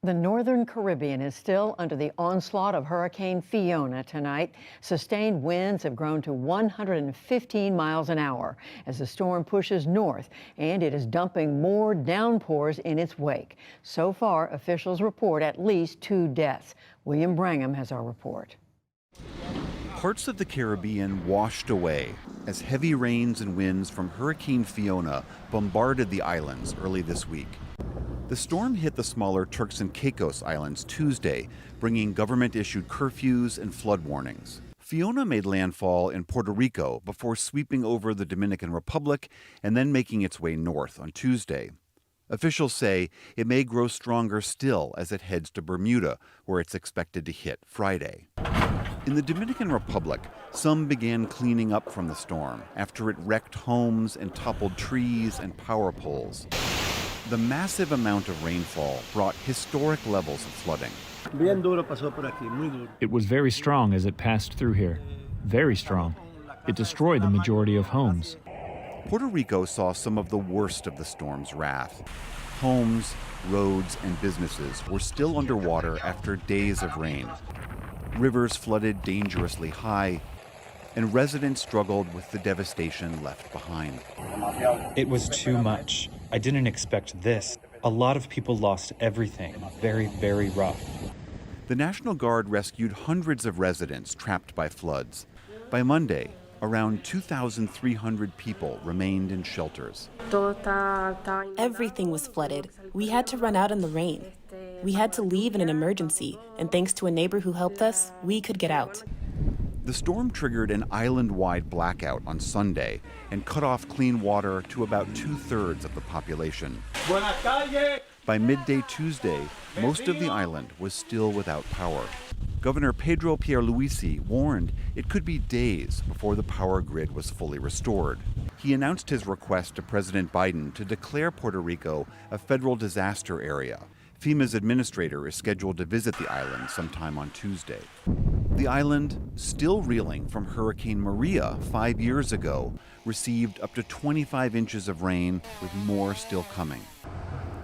The Northern Caribbean is still under the onslaught of Hurricane Fiona tonight. Sustained winds have grown to 115 miles an hour as the storm pushes north, and it is dumping more downpours in its wake. So far, officials report at least 2 deaths. William Brangham has our report. Parts of the Caribbean washed away as heavy rains and winds from Hurricane Fiona bombarded the islands early this week. The storm hit the smaller Turks and Caicos Islands Tuesday, bringing government-issued curfews and flood warnings. Fiona made landfall in Puerto Rico before sweeping over the Dominican Republic and then making its way north on Tuesday. Officials say it may grow stronger still as it heads to Bermuda, where it's expected to hit Friday. In the Dominican Republic, some began cleaning up from the storm after it wrecked homes and toppled trees and power poles. The massive amount of rainfall brought historic levels of flooding. It was very strong as it passed through here. Very strong. It destroyed the majority of homes. Puerto Rico saw some of the worst of the storm's wrath. Homes, roads, and businesses were still underwater after days of rain. Rivers flooded dangerously high, and residents struggled with the devastation left behind. It was too much. I didn't expect this. A lot of people lost everything. Very, very rough. The National Guard rescued hundreds of residents trapped by floods. By Monday, around 2,300 people remained in shelters. Everything was flooded. We had to run out in the rain. We had to leave in an emergency, and thanks to a neighbor who helped us, we could get out. The storm triggered an island-wide blackout on Sunday and cut off clean water to about 2/3 of the population. By midday Tuesday, most of the island was still without power. Governor Pedro Pierluisi warned it could be days before the power grid was fully restored. He announced his request to President Biden to declare Puerto Rico a federal disaster area. FEMA's administrator is scheduled to visit the island sometime on Tuesday. The island, still reeling from Hurricane Maria 5 years ago, received up to 25 inches of rain, with more still coming.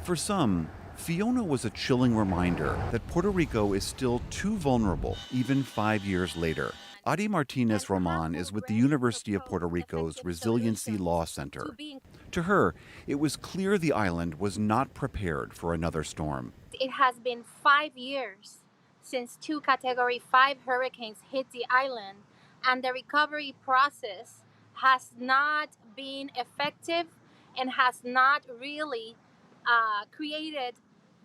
For some, Fiona was a chilling reminder that Puerto Rico is still too vulnerable, even 5 years later. Adi Martinez Roman is with the University of Puerto Rico's Resiliency Law Center. To her, it was clear the island was not prepared for another storm. It has been 5 years since 2 Category 5 hurricanes hit the island, and the recovery process has not been effective and has not really created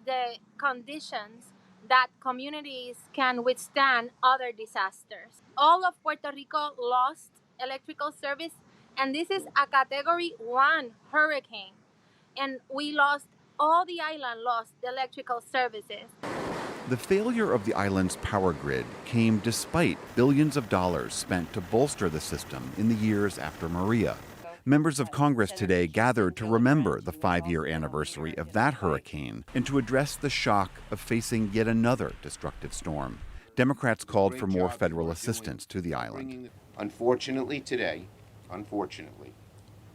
the conditions that communities can withstand other disasters. All of Puerto Rico lost electrical service, and this is a Category 1 hurricane, and all the island lost the electrical services. The failure of the island's power grid came despite billions of dollars spent to bolster the system in the years after Maria. Members of Congress today gathered to remember the 5-year anniversary of that hurricane and to address the shock of facing yet another destructive storm. Democrats called for more federal assistance to the island. Unfortunately today,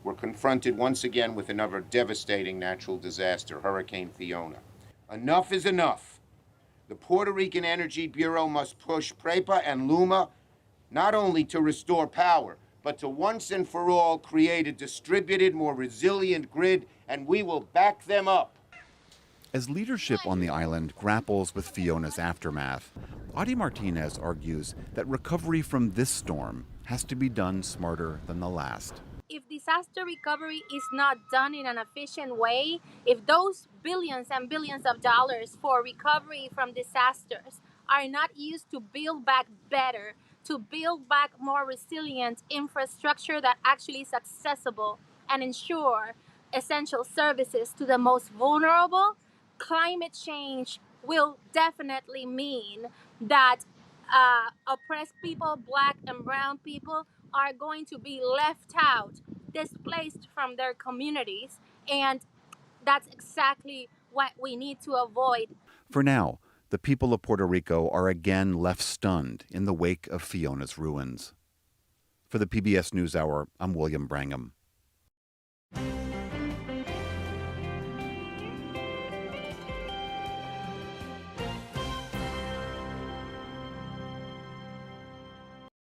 we're confronted once again with another devastating natural disaster, Hurricane Fiona. Enough is enough. The Puerto Rican Energy Bureau must push PREPA and LUMA not only to restore power, but to once and for all create a distributed, more resilient grid, and we will back them up. As leadership on the island grapples with Fiona's aftermath, Adi Martinez argues that recovery from this storm has to be done smarter than the last. If disaster recovery is not done in an efficient way, if those billions and billions of dollars for recovery from disasters are not used to build back better, to build back more resilient infrastructure that actually is accessible and ensure essential services to the most vulnerable, climate change will definitely mean that oppressed people, Black and brown people, are going to be left out, displaced from their communities, and that's exactly what we need to avoid. For now, the people of Puerto Rico are again left stunned in the wake of Fiona's ruins. For the PBS NewsHour, I'm William Brangham.